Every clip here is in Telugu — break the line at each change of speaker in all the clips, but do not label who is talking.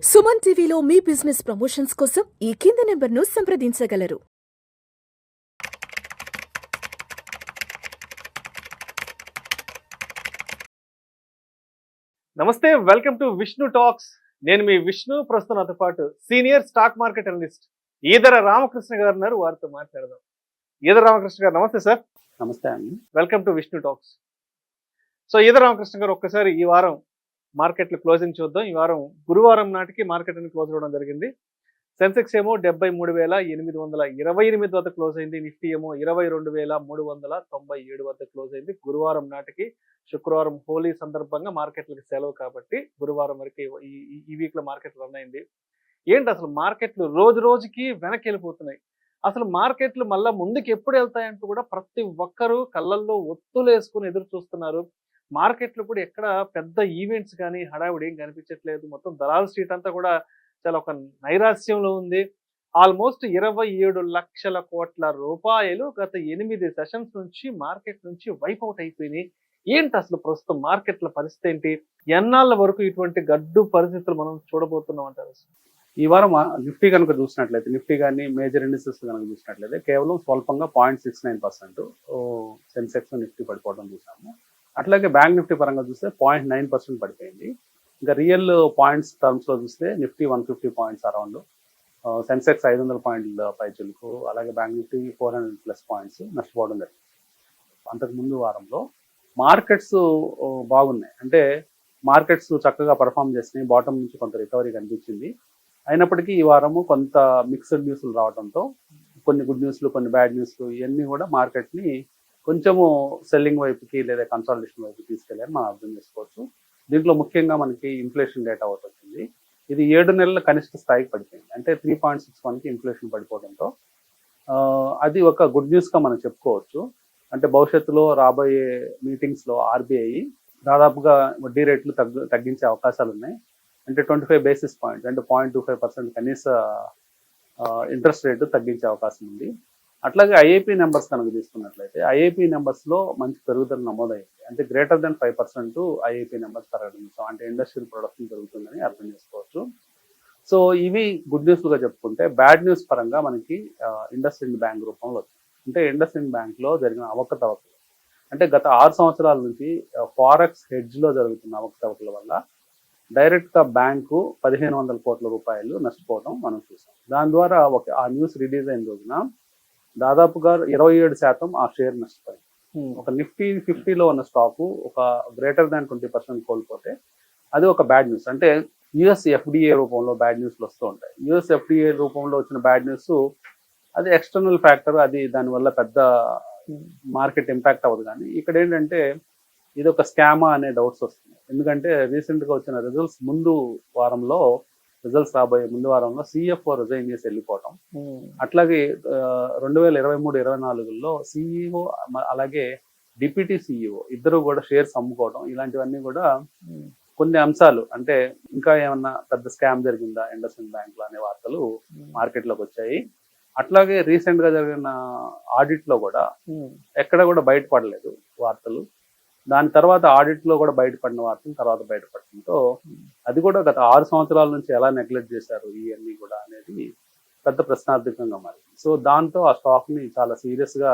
సుమన్ టీవీలో మీ బిజినెస్ ప్రమోషన్స్ కోసం ఈ కింది నెంబర్ను సంప్రదించగలరు.
నమస్తే, వెల్కమ్ టు విష్ణు టాక్స్. నేను మీ విష్ణు. ప్రస్తుతం నాతో పాటు senior stock market analyst Eedara Ramakrishna గారు ఉన్నారు. వారితో మాట్లాడదాం. ఈదర రామకృష్ణ గారు నమస్తే సార్.
నమస్తే అండి.
Welcome to Vishnu talks. So Eedara Ramakrishna గారు, ఒక్కసారి ఈ వారం మార్కెట్లు క్లోజింగ్ చూద్దాం. ఈ వారం గురువారం నాటికి మార్కెట్ అని క్లోజ్ అవ్వడం జరిగింది. సెన్సెక్స్ ఏమో 73,828 వద్ద క్లోజ్ అయింది. నిఫ్టీ ఏమో 22,397 వద్ద క్లోజ్ అయింది. గురువారం నాటికి, శుక్రవారం హోలీ సందర్భంగా మార్కెట్లకు సెలవు కాబట్టి గురువారం వరకు ఈ వీక్ లో మార్కెట్ రన్ అయింది. ఏంటి అసలు మార్కెట్లు రోజు రోజుకి వెనక్కి వెళ్ళిపోతున్నాయి. అసలు మార్కెట్లు మళ్ళా ముందుకు ఎప్పుడు వెళ్తాయంటూ కూడా ప్రతి ఒక్కరూ కళ్ళల్లో ఒత్తులు వేసుకుని ఎదురు చూస్తున్నారు. మార్కెట్లు కూడా ఎక్కడ పెద్ద ఈవెంట్స్ కానీ హడావుడి ఏం కనిపించట్లేదు. మొత్తం దలాల్ స్ట్రీట్ అంతా కూడా చాలా ఒక నైరాస్యంలో ఉంది. ఆల్మోస్ట్ 27 లక్షల కోట్ల రూపాయలు గత 8 సెషన్స్ నుంచి మార్కెట్ నుంచి వైప్ అవుట్ అయిపోయినాయి. ఏంటి అసలు ప్రస్తుతం మార్కెట్ల పరిస్థితి ఏంటి? ఎన్నాళ్ళ వరకు ఇటువంటి గడ్డు పరిస్థితులు మనం చూడబోతున్నాం అంటారు?
ఈ వారం నిఫ్టీ కనుక చూసినట్లయితే, నిఫ్టీ కానీ మేజర్ ఇండిసెస్ కనుక చూసినట్లయితే కేవలం స్వల్పంగా 0.69% సెన్సెక్స్ నిఫ్టీ పడిపోవడం చూసాము. అట్లాగే బ్యాంక్ నిఫ్టీ పరంగా చూస్తే 0.9% పడిపోయింది. ఇంకా రియల్ పాయింట్స్ టర్మ్స్ లో చూస్తే నిఫ్టీ 150 పాయింట్స్ అరౌండ్, సెన్సెక్స్ 500 పాయింట్ల పైచులకు, అలాగే బ్యాంక్ నిఫ్టీ 400+ పాయింట్స్ నష్టపోవడం జరిగింది. అంతకుముందు వారంలో మార్కెట్స్ బాగున్నాయి, అంటే మార్కెట్స్ చక్కగా పర్ఫామ్ చేసినాయి. బాటమ్ నుంచి కొంత రికవరీ కనిపించింది. అయినప్పటికీ ఈ వారము కొంత మిక్స్డ్ న్యూస్లు రావడంతో, కొన్ని గుడ్ న్యూస్లు, కొన్ని బ్యాడ్ న్యూస్లు, ఇవన్నీ కూడా మార్కెట్ని కొంచెము సెల్లింగ్ వైపుకి లేదా కన్సాలిడేషన్ వైపుకి తీసుకెళ్ళాలని మనం అర్థం చేసుకోవచ్చు. దీంట్లో ముఖ్యంగా మనకి ఇన్ఫ్లేషన్ డేటా ఒకటి వచ్చింది. ఇది 7 నెలల కనిష్ట స్థాయికి పడిపోయింది. అంటే 3.61కి ఇన్ఫ్లేషన్ పడిపోవడంతో అది ఒక గుడ్ న్యూస్గా మనం చెప్పుకోవచ్చు. అంటే భవిష్యత్తులో రాబోయే మీటింగ్స్లో ఆర్బీఐ దాదాపుగా వడ్డీ రేట్లు తగ్గించే అవకాశాలు ఉన్నాయి. అంటే 25 బేసిస్ పాయింట్స్, అంటే 0.25% కనీస ఇంట్రెస్ట్ రేటు తగ్గించే అవకాశం ఉంది. అట్లాగే ఐఐపీ నెంబర్స్ కనుక తీసుకున్నట్లయితే, ఐఐపీ నెంబర్స్లో మంచి పెరుగుదల నమోదైంది. అంటే గ్రేటర్ దెన్ 5% ఐఐపీ నెంబర్స్ పెరగడం, అంటే ఇండస్ట్రియల్ ప్రొడక్షన్ పెరుగుతుందని అర్థం చేసుకోవచ్చు. సో ఇవి గుడ్ న్యూస్గా చెప్పుకుంటే, బ్యాడ్ న్యూస్ పరంగా మనకి ఇండస్ఇండ్ బ్యాంక్ రూపంలో వచ్చింది. అంటే ఇండస్ఇండ్ బ్యాంక్లో జరిగిన అవకతవకలు, అంటే గత 6 సంవత్సరాల నుంచి ఫారెక్స్ హెడ్జ్లో జరుగుతున్న అవకతవకల వల్ల డైరెక్ట్గా బ్యాంకు 1,500 కోట్ల రూపాయలు నష్టపోవడం మనం చూసాం. దాని ద్వారా ఆ న్యూస్ రిలీజ్ అయిన రోజున దాదాపుగా 27% ఆ షేర్ నష్టపోయింది. ఒక నిఫ్టీ 50లో ఉన్న స్టాకు ఒక గ్రేటర్ దాన్ 20% కోల్పోతే అది ఒక బ్యాడ్ న్యూస్. అంటే యుఎస్ ఎఫ్డిఏ రూపంలో బ్యాడ్ న్యూస్లు వస్తూ ఉంటాయి. యుఎస్ ఎఫ్డిఏ రూపంలో వచ్చిన బ్యాడ్ న్యూస్ అది ఎక్స్టర్నల్ ఫ్యాక్టర్, అది దానివల్ల పెద్ద మార్కెట్ ఇంపాక్ట్ అవ్వదు. కానీ ఇక్కడ ఏంటంటే ఇది ఒక స్కామా అనే డౌట్స్ వస్తున్నాయి. ఎందుకంటే రీసెంట్గా వచ్చిన రిజల్ట్స్ రాబోయే ముందు వారంలో సిఎఫ్ఓ రిజైన్ చేసి వెళ్ళిపోవటం, అట్లాగే 2023-24లో సిఇఓ అలాగే డిప్యూటీ సిఇఓ ఇద్దరు కూడా షేర్స్ అమ్ముకోవడం, ఇలాంటివన్నీ కూడా కొన్ని అంశాలు. అంటే ఇంకా ఏమన్నా పెద్ద స్కామ్ జరిగిందా ఇండస్ఇండ్ బ్యాంక్ లో అనే వార్తలు మార్కెట్లోకి వచ్చాయి. అట్లాగే రీసెంట్ గా జరిగిన ఆడిట్ లో కూడా ఎక్కడ కూడా బయటపడలేదు వార్తలు. దాని తర్వాత ఆడిట్ లో కూడా బయటపడిన వార్తలు తర్వాత బయటపడటంతో అది కూడా గత 6 సంవత్సరాల నుంచి ఎలా నెగ్లెక్ట్ చేశారు ఇవన్నీ కూడా అనేది పెద్ద ప్రశ్నార్థకంగా మారింది. సో దాంతో ఆ స్టాక్ ని చాలా సీరియస్ గా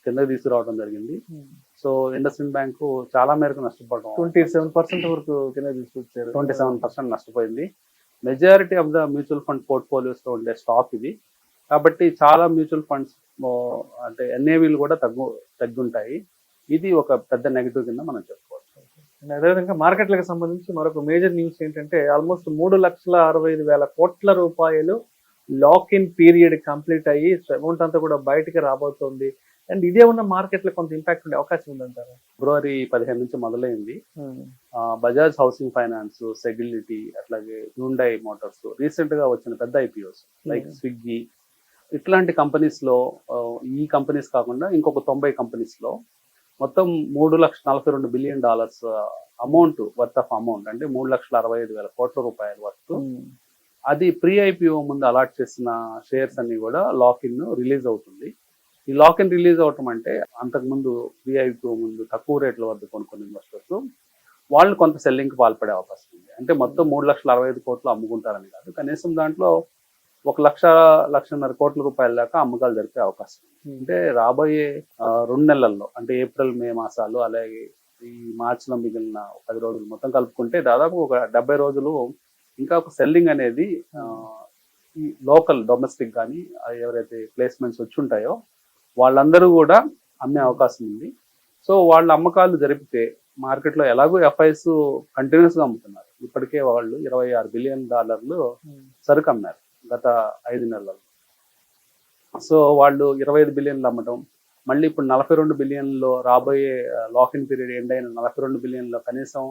కిందకి తీసుకురావడం జరిగింది. సో ఇండస్ఇండ్ బ్యాంకు చాలా మేరకు నష్టపోవడం,
27% వరకు కింద తీసుకొచ్చారు.
27% నష్టపోయింది. Majority of the mutual fund portfolios లో ఉండే స్టాక్ ఇది. కాబట్టి చాలా మ్యూచువల్ ఫండ్స్ అంటే ఎన్ఏవీలు కూడా తగ్గుంటాయి. ఇది ఒక పెద్ద నెగిటివ్ కింద మనం చెప్పుకోవచ్చు.
అదేవిధంగా మార్కెట్లకు సంబంధించి మరొక మేజర్ న్యూస్ ఏంటంటే, ఆల్మోస్ట్ 3,65,000 కోట్ల రూపాయలు లాక్ ఇన్ పీరియడ్ కంప్లీట్ అయ్యి అమౌంట్ అంతా కూడా బయటికి రాబోతోంది. అండ్ ఇదే ఉన్న మార్కెట్లో కొంత ఇంపాక్ట్ ఉండే అవకాశం ఉందంటారు.
ఫిబ్రవరి 15 నుంచి మొదలైంది. బజాజ్ హౌసింగ్ ఫైనాన్స్, సెగిలిటీ, అట్లాగే హ్యూండై మోటార్స్, రీసెంట్ గా వచ్చిన పెద్ద ఐపీఓస్ లైక్ స్విగ్గీ, ఇట్లాంటి కంపెనీస్ లో, ఈ కంపెనీస్ కాకుండా ఇంకొక 90 కంపెనీస్ లో మొత్తం $3,42 billion amount worth of amount, అంటే 3,65,000 కోట్ల రూపాయల వర్త్. అది ప్రీ ఐపీఓ ముందు అలాట్ చేసిన షేర్స్ అన్ని కూడా లాక్ ఇన్ రిలీజ్ అవుతుంది. ఈ లాక్ ఇన్ రిలీజ్ అవటం అంటే అంతకుముందు ప్రీ ఐపీఓ ముందు తక్కువ రేట్ల వద్ద కొనుక్కున్న ఇన్వెస్టర్స్ వాళ్ళు కొంత సెల్లింగ్కి పాల్పడే అవకాశం ఉంది. అంటే మొత్తం 3,65,000 కోట్లు అమ్ముకుంటారని కాదు, కనీసం దాంట్లో 1,00,00,000 కోట్ల రూపాయల దాకా అమ్మకాలు జరిపే అవకాశం ఉంది. అంటే రాబోయే 2 నెలల్లో, అంటే ఏప్రిల్ మే మాసాలు, అలాగే ఈ మార్చిలో మిగిలిన 10 రోజులు మొత్తం కలుపుకుంటే దాదాపు ఒక 70 రోజులు ఇంకా ఒక సెల్లింగ్ అనేది ఈ లోకల్ డొమెస్టిక్ కానీ ఎవరైతే ప్లేస్మెంట్స్ వచ్చి ఉంటాయో వాళ్ళందరూ కూడా అమ్మే అవకాశం ఉంది. సో వాళ్ళ అమ్మకాలు జరిపితే మార్కెట్లో ఎలాగో ఎఫ్ఐస్ కంటిన్యూస్గా అమ్ముతున్నారు. ఇప్పటికే వాళ్ళు $26 బిలియన్ సరుకు అమ్మారు గత 5 నెలల్లో. సో వాళ్ళు 25 బిలియన్లు అమ్మటం, మళ్ళీ ఇప్పుడు 42 బిలియన్లో రాబోయే లాక్-ఇన్ పీరియడ్ ఎండ్ అయిన 42 బిలియన్లో కనీసం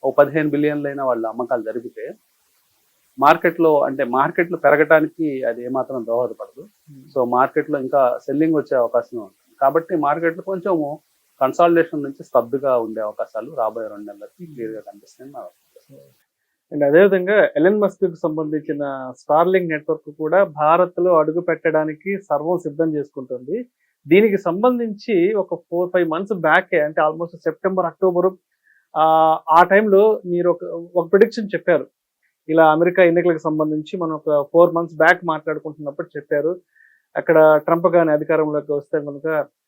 ఓ 15 బిలియన్లు అయినా వాళ్ళ అమ్మకాలు జరిపితే మార్కెట్లో పెరగటానికి అది ఏమాత్రం దోహదపడదు. సో మార్కెట్లో ఇంకా సెల్లింగ్ వచ్చే అవకాశం ఉంటుంది. కాబట్టి మార్కెట్లో కొంచెము కన్సాలిడేషన్ నుంచి స్తబ్దుగా ఉండే అవకాశాలు రాబోయే 2 నెలలకి క్లియర్గా కనిపిస్తాయి.
అండ్ అదేవిధంగా ఎలన్ మస్క్ కు సంబంధించిన స్టార్లింక్ నెట్వర్క్ కూడా భారత్ లో అడుగు పెట్టడానికి సర్వం సిద్ధం చేసుకుంటుంది. దీనికి సంబంధించి ఒక 4-5 మంత్స్ బ్యాకే, అంటే ఆల్మోస్ట్ సెప్టెంబర్ అక్టోబర్ ఆ టైంలో మీరు ఒక ప్రిడిక్షన్ చెప్పారు. ఇలా అమెరికా ఎన్నికలకు సంబంధించి మనం ఒక 4 మంత్స్ బ్యాక్ మాట్లాడుకుంటున్నప్పుడు చెప్పారు, అక్కడ ట్రంప్ గాని అధికారంలోకి వస్తే కనుక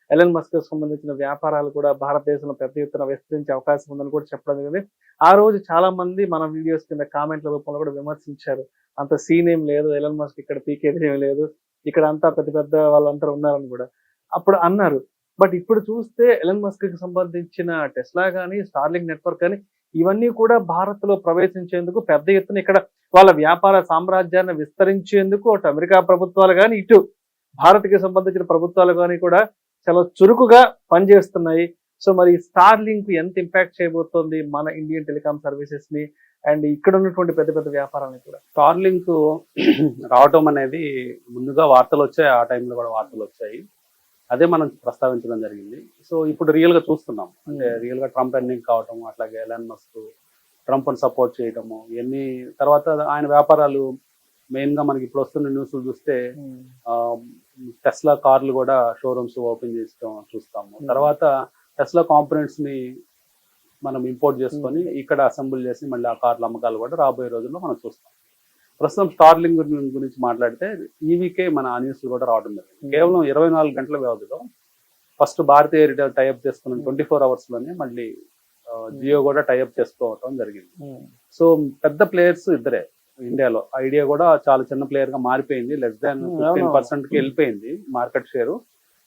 ఎలన్ మస్క్ కు సంబంధించిన వ్యాపారాలు కూడా భారతదేశంలో పెద్ద ఎత్తున విస్తరించే అవకాశం ఉందని కూడా చెప్పడం జరిగింది. ఆ రోజు చాలా మంది మన వీడియోస్ కింద కామెంట్ల రూపంలో కూడా విమర్శించారు, అంత సీన్ ఏం లేదు, ఎలన్ మస్క్ ఇక్కడ పీకేది ఏం లేదు, ఇక్కడ అంతా పెద్ద పెద్ద వాళ్ళంతా ఉన్నారని కూడా అప్పుడు అన్నారు. బట్ ఇప్పుడు చూస్తే ఎలన్ మస్క్ కి సంబంధించిన టెస్లా కానీ, స్టార్లింక్ నెట్వర్క్ కానీ ఇవన్నీ కూడా భారత్ లో ప్రవేశించేందుకు పెద్ద ఎత్తున ఇక్కడ వాళ్ళ వ్యాపార సామ్రాజ్యాన్ని విస్తరించేందుకు అటు అమెరికా ప్రభుత్వాలు కానీ, ఇటు భారత్కి సంబంధించిన ప్రభుత్వాలు కానీ కూడా చాలా చురుకుగా పనిచేస్తున్నాయి. సో మరి స్టార్ లింక్ ఎంత ఇంపాక్ట్ చేయబోతోంది మన ఇండియన్ టెలికాం సర్వీసెస్ ని అండ్ ఇక్కడ ఉన్నటువంటి పెద్ద పెద్ద వ్యాపారాన్ని కూడా?
స్టార్ లింక్ రావటం అనేది ముందుగా వార్తలు వచ్చాయి, ఆ టైంలో కూడా వార్తలు వచ్చాయి, అదే మనం ప్రస్తావించడం జరిగింది. సో ఇప్పుడు రియల్ గా చూస్తున్నాం, అంటే రియల్ గా ట్రంప్ ఎన్నిక కావటం, అట్లాగే ఎలన్ మస్క్ ట్రంప్ ని సపోర్ట్ చేయటము, ఇవన్నీ తర్వాత ఆయన వ్యాపారాలు మెయిన్ గా మనకి ఇప్పుడు వస్తున్న న్యూస్లు చూస్తే టెస్లా కార్లు కూడా షోరూమ్స్ ఓపెన్ చేయడం చూస్తాము. తర్వాత టెస్లా కాంపోనెంట్స్ ని మనం ఇంపోర్ట్ చేసుకొని ఇక్కడ అసెంబుల్ చేసి మళ్ళీ ఆ కార్ల అమ్మకాలు కూడా రాబోయే రోజుల్లో మనం చూస్తాం. ప్రస్తుతం స్టార్లింక్ గురించి మాట్లాడితే ఈ వీకే మన ఆ న్యూస్లు కూడా రావడం జరిగింది. కేవలం 24 గంటల వ్యవధిలో ఫస్ట్ భారతీయ ఎయిర్టెల్ టైఅప్ చేసుకున్న 24 hours లోనే మళ్ళీ జియో కూడా టైఅప్ చేసుకోవటం జరిగింది. సో పెద్ద ప్లేయర్స్ ఇద్దరే ఇండియాలో. ఐడియా కూడా చాలా చిన్న ప్లేయర్ గా మారిపోయింది, less than 15% కి వెళ్ళిపోయింది మార్కెట్ షేర్.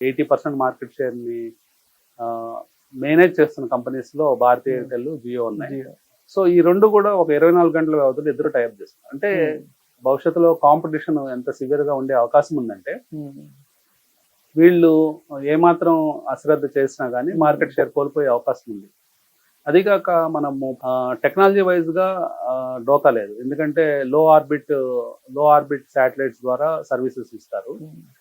80% మార్కెట్ షేర్ ని మేనేజ్ చేస్తున్న కంపెనీస్ లో భారతీయ ఎయిర్టెల్, జియో ఉన్నాయి. సో ఈ రెండు కూడా ఒక 24 గంటల వ్యవధిలో ఇద్దరు టైప్ చేస్తారు. అంటే భవిష్యత్తులో కాంపిటీషన్ ఎంత సివియర్ గా ఉండే అవకాశం ఉందంటే వీళ్ళు ఏమాత్రం అశ్రద్ధ చేసినా కానీ మార్కెట్ షేర్ కోల్పోయే అవకాశం ఉంది. అదిగాక మనము టెక్నాలజీ వైజ్ గా డోకా లేదు, ఎందుకంటే లో ఆర్బిట్ శాటిలైట్స్ ద్వారా సర్వీసెస్ ఇస్తారు.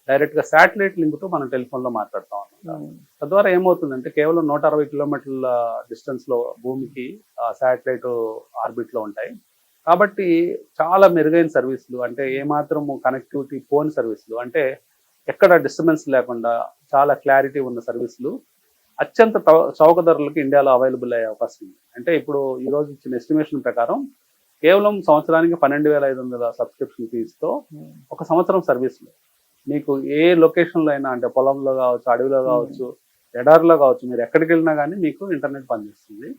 డైరెక్ట్ గా శాటిలైట్ లింక్ తో మనం టెలిఫోన్ లో మాట్లాడతాం అన్నమాట. తద్వారా ఏమవుతుందంటే కేవలం 160 కిలోమీటర్ల డిస్టెన్స్ లో భూమికి శాటిలైట్ ఆర్బిట్ లో ఉంటాయి. కాబట్టి చాలా మెరుగైన సర్వీసులు, అంటే ఏమాత్రం కనెక్టివిటీ ఫోన్ సర్వీసులు, అంటే ఎక్కడ డిస్టర్బెన్స్ లేకుండా చాలా క్లారిటీ ఉన్న సర్వీసులు అత్యంత చౌక ధరలకు ఇండియాలో అవైలబుల్ అయ్యే అవకాశం ఉంది. అంటే ఇప్పుడు ఈ రోజు ఇచ్చిన ఎస్టిమేషన్ ప్రకారం కేవలం సంవత్సరానికి 12,500 సబ్స్క్రిప్షన్ ఫీజుతో ఒక సంవత్సరం సర్వీసులు మీకు ఏ లొకేషన్లో అయినా, అంటే పొలంలో కావచ్చు, అడవిలో కావచ్చు, ఎడారిలో కావచ్చు, మీరు ఎక్కడికి వెళ్ళినా కానీ మీకు ఇంటర్నెట్ పనిచేస్తుంది.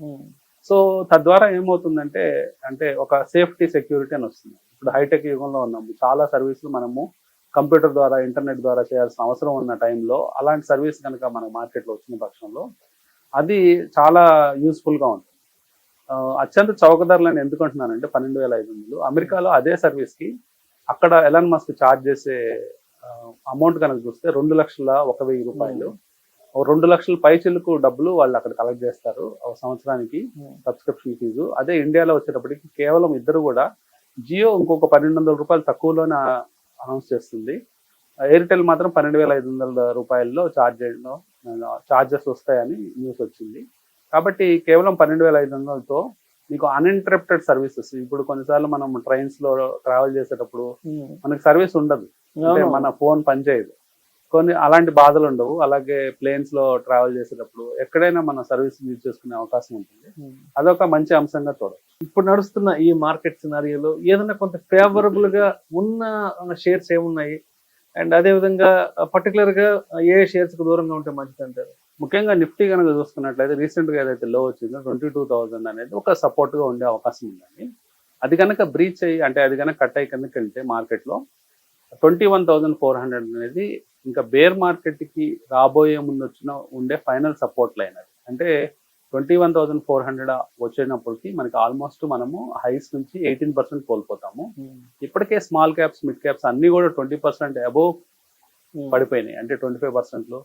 సో తద్వారా ఏమవుతుందంటే అంటే ఒక సేఫ్టీ సెక్యూరిటీ అని వస్తుంది. ఇప్పుడు హైటెక్ యుగంలో ఉన్నాము, చాలా సర్వీసులు మనము కంప్యూటర్ ద్వారా, ఇంటర్నెట్ ద్వారా చేయాల్సిన అవసరం ఉన్న టైంలో అలాంటి సర్వీస్ కనుక మన మార్కెట్లో వచ్చిన పక్షంలో అది చాలా యూస్ఫుల్గా ఉంటుంది. అత్యంత చౌక ధరలను ఎందుకు అంటున్నానంటే 12,500. అమెరికాలో అదే సర్వీస్కి అక్కడ ఎలన్ మస్క్ ఛార్జ్ చేసే అమౌంట్ కనుక చూస్తే 2,01,000 రూపాయలు, 2 లక్షల పైచిలకు డబ్బులు వాళ్ళు అక్కడ కలెక్ట్ చేస్తారు ఒక సంవత్సరానికి సబ్స్క్రిప్షన్ ఫీజు. అదే ఇండియాలో వచ్చేటప్పటికి కేవలం ఇద్దరు కూడా జియో ఇంకొక 1,200 రూపాయలు తక్కువలోనే అనౌన్స్ చేస్తుంది, ఎయిర్టెల్ మాత్రం 12,500 రూపాయల్లో ఛార్జెస్ వస్తాయని న్యూస్ వచ్చింది. కాబట్టి కేవలం 12,500తో మీకు అన్ఇంటరప్టెడ్ సర్వీసెస్. ఇప్పుడు కొన్నిసార్లు మనం ట్రైన్స్ లో ట్రావెల్ చేసేటప్పుడు మనకి సర్వీస్ ఉండదు, అంటే మన ఫోన్ పనిచేయదు. కొన్ని అలాంటి బాధలు ఉండవు. అలాగే ప్లేన్స్ లో ట్రావెల్ చేసేటప్పుడు ఎక్కడైనా మన సర్వీస్ యూజ్ చేసుకునే అవకాశం ఉంటుంది. అదొక మంచి అంశంగా చూడవచ్చు.
ఇప్పుడు నడుస్తున్న ఈ మార్కెట్ సినారియోలో ఏదైనా కొంత ఫేవరబుల్ గా ఉన్న షేర్స్ ఏమున్నాయి, అండ్ అదే విధంగా పర్టికులర్ గా ఏ షేర్స్ కు దూరంగా ఉంటే మంచిది అంటారు?
ముఖ్యంగా నిఫ్టీ కనుక చూసుకున్నట్లయితే రీసెంట్ గా ఏదైతే లో వచ్చిందో 22,000 అనేది ఒక సపోర్ట్ గా ఉండే అవకాశం ఉందండి. అది కనుక బ్రీచ్ అయ్యి, అంటే అది కనుక కట్ అయ్యి కిందకి వెళ్తే మార్కెట్ లో 21,400 అనేది ఇంకా బేర్ మార్కెట్ కి రాబోయే ముందు ఉండే ఫైనల్ సపోర్ట్ లైన్ అది. అంటే 21,400 వచ్చినప్పటికి మనకి ఆల్మోస్ట్ మనము హైస్ నుంచి 18% కోల్పోతాము. ఇప్పటికే స్మాల్ క్యాప్స్, మిడ్ క్యాప్స్ అన్ని కూడా 20% అబోవ్ పడిపోయినాయి. అంటే 25%,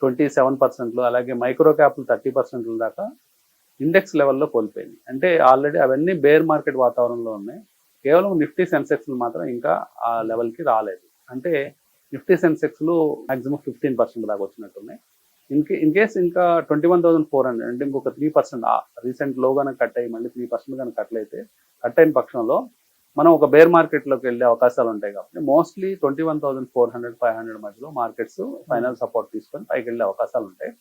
27%, అలాగే మైక్రో క్యాప్లు 30% దాకా ఇండెక్స్ లెవెల్లో కోల్పోయినాయి. అంటే ఆల్రెడీ అవన్నీ బేర్ మార్కెట్ వాతావరణంలో ఉన్నాయి. కేవలం నిఫ్టీ సెన్సెక్స్లు మాత్రం ఇంకా ఆ లెవెల్కి రాలేదు. అంటే నిఫ్టీ సెన్సెక్స్లు మాక్సిమం 15% దాకా వచ్చినట్టున్నాయి. ఇన్ కేస్ ఇంకా 21,400 అంటే ఇంకొక 3% రీసెంట్ లో కనుక కట్ అయ్యి మళ్ళీ 3% కనుక కట్ అయిన పక్షంలో మనం ఒక బేర్ మార్కెట్లోకి వెళ్ళే అవకాశాలు ఉంటాయి. కాబట్టి మోస్ట్లీ 21,400, 500 మధ్యలో మార్కెట్స్ ఫైనల్ సపోర్ట్ తీసుకొని పైకి వెళ్ళే అవకాశాలు ఉంటాయి.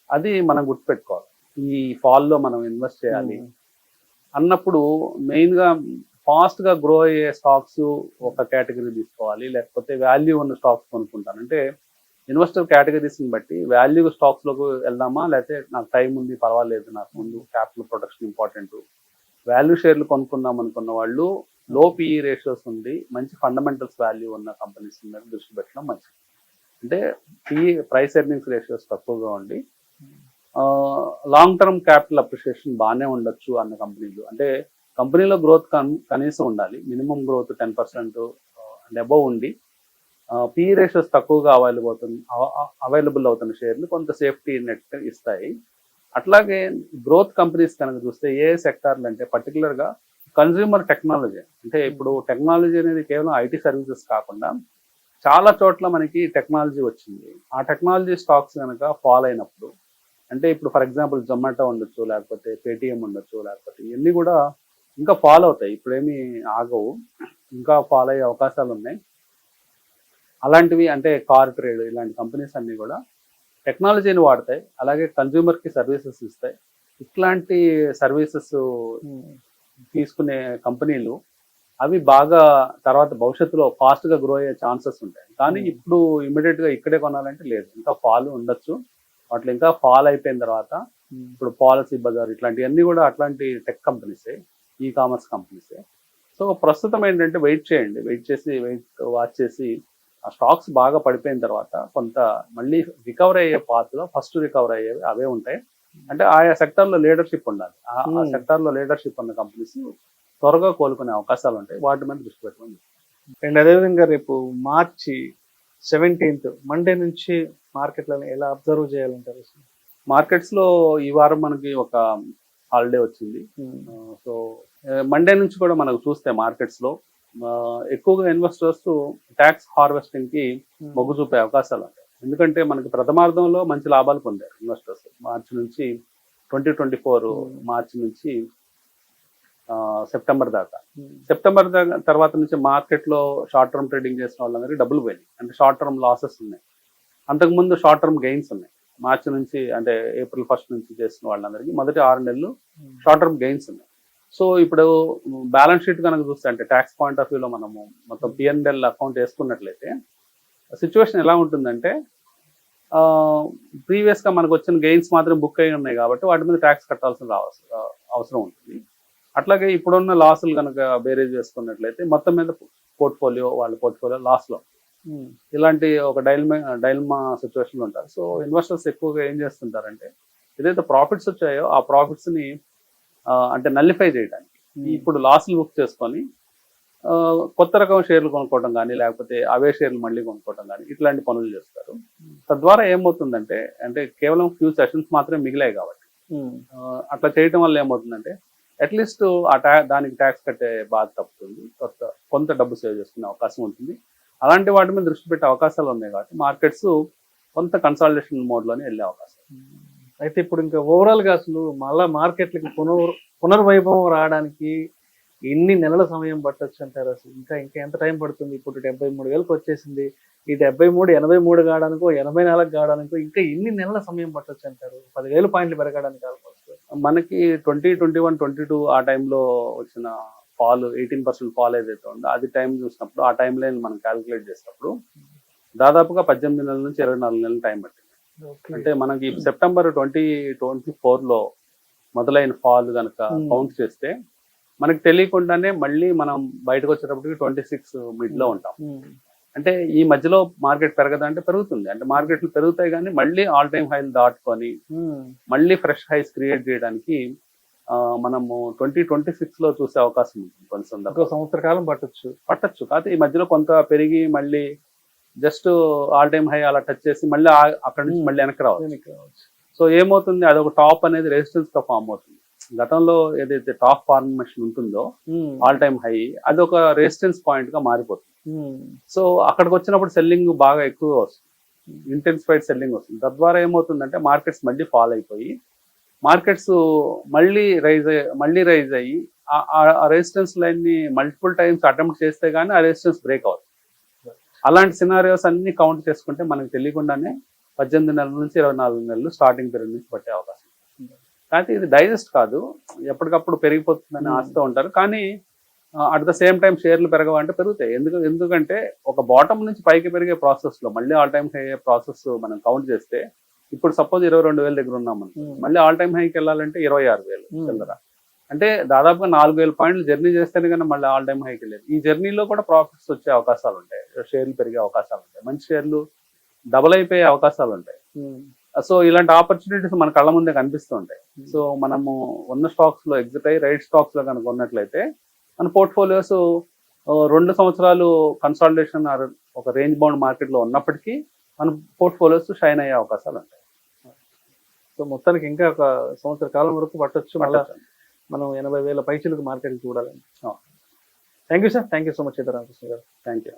అది మనం గుర్తుపెట్టుకోవాలి. ఈ ఫాల్లో మనం ఇన్వెస్ట్ చేయాలి అన్నప్పుడు మెయిన్గా ఫాస్ట్గా గ్రో అయ్యే స్టాక్స్ ఒక కేటగిరీ తీసుకోవాలి, లేకపోతే వాల్యూ ఉన్న స్టాక్స్ కొనుక్కుంటాను. అంటే ఇన్వెస్టర్ కేటగిరీస్ని బట్టి వాల్యూ స్టాక్స్లోకి వెళ్దామా, లేకపోతే నాకు టైం ఉంది పర్వాలేదు, నాకు ముందు క్యాపిటల్ ప్రొటెక్షన్ ఇంపార్టెంట్, వాల్యూ షేర్లు కొనుక్కుందాం అనుకున్న వాళ్ళు లో పిఈ రేషియోస్ ఉంది, మంచి ఫండమెంటల్స్ వాల్యూ ఉన్న కంపెనీస్ మీద దృష్టి పెట్టడం మంచిది. అంటే పిఈ ప్రైస్ ఎర్నింగ్స్ రేషియోస్ తక్కువగా ఉండి లాంగ్ టర్మ్ క్యాపిటల్ అప్రిషియేషన్ బాగానే ఉండొచ్చు అన్న కంపెనీలు. అంటే కంపెనీలో గ్రోత్ కనీసం ఉండాలి, మినిమం గ్రోత్ 10% అండ్ అబవ్ ఉండి పిఈ రేషియోస్ తక్కువగా అవైలబుల్ అవుతున్న షేర్లు కొంత సేఫ్టీ నెట్ ఇస్తాయి. అట్లాగే గ్రోత్ కంపెనీస్ కనుక చూస్తే ఏ సెక్టార్లు అంటే పర్టికులర్గా కన్జ్యూమర్ టెక్నాలజీ. అంటే ఇప్పుడు టెక్నాలజీ అనేది కేవలం ఐటీ సర్వీసెస్ కాకుండా చాలా చోట్ల మనకి టెక్నాలజీ వచ్చింది. ఆ టెక్నాలజీ స్టాక్స్ కనుక ఫాల్ అయినప్పుడు, అంటే ఇప్పుడు ఫర్ ఎగ్జాంపుల్ జొమాటో ఉండొచ్చు, లేకపోతే పేటిఎం ఉండొచ్చు, లేకపోతే ఇవన్నీ కూడా ఇంకా ఫాల్ అవుతాయి. ఇప్పుడేమీ ఆగవు, ఇంకా ఫాల్ అయ్యే అవకాశాలు ఉన్నాయి. అలాంటివి అంటే కార్ ట్రేడ్ ఇలాంటి కంపెనీస్ అన్నీ కూడా టెక్నాలజీని వాడతాయి, అలాగే కన్జ్యూమర్కి సర్వీసెస్ ఇస్తాయి. ఇట్లాంటి సర్వీసెస్ తీసుకునే కంపెనీలు అవి బాగా తర్వాత భవిష్యత్తులో ఫాస్ట్గా గ్రో అయ్యే ఛాన్సెస్ ఉంటాయి. కానీ ఇప్పుడు ఇమ్మీడియట్గా ఇక్కడే కొనాలంటే లేదు, ఇంకా ఫాల్ ఉండొచ్చు. వాటిలో ఇంకా ఫాల్ అయిపోయిన తర్వాత ఇప్పుడు పాలసీ బజార్ ఇట్లాంటివన్నీ కూడా అట్లాంటి టెక్ కంపెనీసే, ఈ కామర్స్ కంపెనీసే. సో ప్రస్తుతం ఏంటంటే వెయిట్ వాచ్ చేసి ఆ స్టాక్స్ బాగా పడిపోయిన తర్వాత కొంత మళ్ళీ రికవర్ అయ్యే పాత్లో ఫస్ట్ రికవర్ అయ్యేవి అవే ఉంటాయి. అంటే ఆయా సెక్టార్లో లీడర్షిప్ ఉండాలి. ఆ సెక్టార్లో లీడర్షిప్ ఉన్న కంపెనీస్ త్వరగా కోలుకునే అవకాశాలు ఉంటాయి, వాటి మీద దృష్టి పెట్టమని.
అండ్ అదేవిధంగా రేపు మార్చి 17th మండే నుంచి మార్కెట్లను ఎలా అబ్జర్వ్ చేయాలంటారు?
మార్కెట్స్లో ఈ వారం మనకి ఒక హాలిడే వచ్చింది. సో మండే నుంచి కూడా మనకు చూస్తే మార్కెట్స్లో ఎక్కువగా ఇన్వెస్టర్స్ ట్యాక్స్ హార్వెస్టింగ్ కి మొగ్గు చూపే అవకాశాలు ఉంటాయి. ఎందుకంటే మనకి ప్రథమార్థంలో మంచి లాభాలు పొందారు ఇన్వెస్టర్స్. మార్చి నుంచి 2024 మార్చి నుంచి సెప్టెంబర్ దాకా. సెప్టెంబర్ తర్వాత నుంచి మార్కెట్లో షార్ట్ టర్మ్ ట్రేడింగ్ చేసిన వాళ్ళందరికీ డబ్బులు పోయినాయి. అంటే షార్ట్ టర్మ్ లాసెస్ ఉన్నాయి. అంతకుముందు షార్ట్ టర్మ్ గెయిన్స్ ఉన్నాయి. మార్చి నుంచి అంటే ఏప్రిల్ 1 నుంచి చేసిన వాళ్ళందరికీ మొదటి 6 నెలలు షార్ట్ టర్మ్ గెయిన్స్ ఉన్నాయి. సో ఇప్పుడు బ్యాలెన్స్ షీట్ కనుక చూస్తే, అంటే ట్యాక్స్ పాయింట్ ఆఫ్ వ్యూలో మనము మొత్తం P&L అకౌంట్ వేసుకున్నట్లయితే సిచ్యువేషన్ ఎలా ఉంటుందంటే, ప్రీవియస్గా మనకు వచ్చిన గెయిన్స్ మాత్రం బుక్ అయి ఉన్నాయి కాబట్టి వాటి మీద ట్యాక్స్ కట్టాల్సిన అవసరం ఉంటుంది. అట్లాగే ఇప్పుడున్న లాసులు కనుక బేరేజ్ చేసుకున్నట్లయితే మొత్తం మీద వాళ్ళ పోర్ట్ఫోలియో లాస్లో ఇలాంటి ఒక డైల్మా సిచ్యువేషన్లో ఉంటారు. సో ఇన్వెస్టర్స్ ఎక్కువగా ఏం చేస్తుంటారంటే, ఏదైతే ప్రాఫిట్స్ వచ్చాయో ఆ ప్రాఫిట్స్ని అంటే నల్లిఫై చేయడానికి ఇప్పుడు లాస్లు బుక్ చేసుకొని కొత్త రకం షేర్లు కొనుక్కోవడం కానీ, లేకపోతే అవే షేర్లు మళ్ళీ కొనుక్కోవడం కానీ ఇట్లాంటి పనులు చేస్తారు. తద్వారా ఏమవుతుందంటే, అంటే కేవలం ఫ్యూ సెషన్స్ మాత్రమే మిగిలాయి కాబట్టి అట్లా చేయటం వల్ల ఏమవుతుందంటే అట్లీస్ట్ దానికి ట్యాక్స్ కట్టే బాధ తప్పుతుంది, కొంత డబ్బు సేవ్ చేసుకునే అవకాశం ఉంటుంది. అలాంటి వాటి మీద దృష్టి పెట్టే అవకాశాలు ఉన్నాయి కాబట్టి మార్కెట్స్ కొంత కన్సాలిడేషన్ మోడ్లోనే వెళ్ళే అవకాశం.
అయితే ఇప్పుడు ఇంకా ఓవరాల్గా అసలు మళ్ళీ మార్కెట్లకి పునర్వైభవం రావడానికి ఎన్ని నెలల సమయం పట్టొచ్చు అంటారు అసలు? ఇంకా ఇంకా ఎంత టైం పడుతుంది? ఇప్పుడు 73,000కి వచ్చేసింది. ఈ 73, 83 కావడానికో, 84 కావడానికో ఇంకా ఎన్ని నెలల సమయం పట్టొచ్చు అంటారు? 10,000 పాయింట్లు పెరగడానికి ఆల్మోస్ట్.
మనకి 2021, 22 ఆ టైంలో వచ్చిన ఫాల్ 18% ఫాల్ ఏదైతే ఉందో అది టైం చూసినప్పుడు ఆ టైం లైన్ మనం క్యాలిక్యులేట్ చేసినప్పుడు దాదాపుగా 18 నెలల నుంచి 24 నెలల టైం పట్టింది. అంటే మనకి సెప్టెంబర్ 2024లో మొదలైన ఫాల్ కనుక కౌంట్ చేస్తే మనకి తెలియకుండానే మళ్ళీ మనం బయటకు వచ్చేటప్పటికి 26 మిడ్ లో ఉంటాం. అంటే ఈ మధ్యలో మార్కెట్ పెరగదంటే పెరుగుతుంది. అంటే మార్కెట్లు పెరుగుతాయి కానీ మళ్ళీ ఆల్ టైమ్ హైలు దాటుకొని మళ్ళీ ఫ్రెష్ హైస్ క్రియేట్ చేయడానికి మనము 2026లో చూసే అవకాశం ఉంటుంది. కొన్ని సందర్భంలో
సంవత్సర కాలం పట్టొచ్చు.
కాకపోతే ఈ మధ్యలో కొంత పెరిగి మళ్ళీ జస్ట్ ఆల్ టైమ్ హై అలా టచ్ చేసి మళ్ళీ అక్కడ నుంచి మళ్ళీ వెనక్కి రావచ్చు. సో ఏమవుతుంది, అదొక టాప్ అనేది రెసిస్టెన్స్ గా ఫామ్ అవుతుంది. గతంలో ఏదైతే టాప్ ఫార్మేషన్ ఉంటుందో ఆల్ టైమ్ హై అది ఒక రెసిస్టెన్స్ పాయింట్ గా మారిపోతుంది. సో అక్కడికి వచ్చినప్పుడు సెల్లింగ్ బాగా ఎక్కువగా వస్తుంది, ఇంటెన్సిఫైడ్ సెల్లింగ్ వస్తుంది. తద్వారా ఏమవుతుందంటే మార్కెట్స్ మళ్ళీ ఫాల్ అయిపోయి మార్కెట్స్ మళ్ళీ రైజ్ అయ్యి ఆ రెసిస్టెన్స్ లైన్ ని మల్టిపుల్ టైమ్స్ అటెంప్ట్ చేస్తే గానీ ఆ రెసిస్టెన్స్ బ్రేక్ అవుతుంది. అలాంటి సినారియోస్ అన్ని కౌంట్ చేసుకుంటే మనకు తెలియకుండానే 18 నెలల నుంచి 24 నెలలు స్టార్టింగ్ పీరియడ్ నుంచి పట్టే అవకాశం. కానీ ఇది డైజెస్ట్ కాదు, ఎప్పటికప్పుడు పెరిగిపోతుందని ఆశతో ఉంటారు. కానీ అట్ ద సేమ్ టైం షేర్లు పెరగవంటే పెరుగుతాయి. ఎందుకంటే ఒక బాటమ్ నుంచి పైకి పెరిగే ప్రాసెస్ లో మళ్ళీ ఆల్ టైమ్ హై ప్రాసెస్ మనం కౌంట్ చేస్తే ఇప్పుడు సపోజ్ 22,000 దగ్గర ఉన్నాం మళ్ళీ ఆల్ టైమ్ హైకి వెళ్ళాలంటే 26,000 చిల్లర. అంటే దాదాపుగా 4,000 పాయింట్లు జర్నీ చేస్తేనే కానీ మళ్ళీ ఆల్ టైమ్ హైకి వెళ్ళేది. ఈ జర్నీలో కూడా ప్రాఫిట్స్ వచ్చే అవకాశాలు ఉంటాయి, షేర్లు పెరిగే అవకాశాలు ఉంటాయి, మంచి షేర్లు డబుల్ అయిపోయే అవకాశాలు ఉంటాయి. సో ఇలాంటి ఆపర్చునిటీస్ మన కళ్ళ ముందే కనిపిస్తూ ఉంటాయి. సో మనము ఉన్న స్టాక్స్ లో ఎగ్జిట్ అయ్యి రైట్ స్టాక్స్ లో కనుక ఉన్నట్లయితే మన పోర్ట్ఫోలియోస్ 2 సంవత్సరాలు కన్సాలిడేషన్ ఒక రేంజ్ బౌండ్ మార్కెట్ లో ఉన్నప్పటికీ మన పోర్ట్ఫోలియోస్ షైన్ అయ్యే అవకాశాలు ఉంటాయి.
సో మొత్తానికి ఇంకా ఒక సంవత్సర కాలం వరకు పట్టొచ్చు. మళ్ళీ మనం 80,000 పైచలకు మార్కెట్ చూడాలండి. Thank you sir, thank you so much Sitaramakrishna గారు.
Thank you.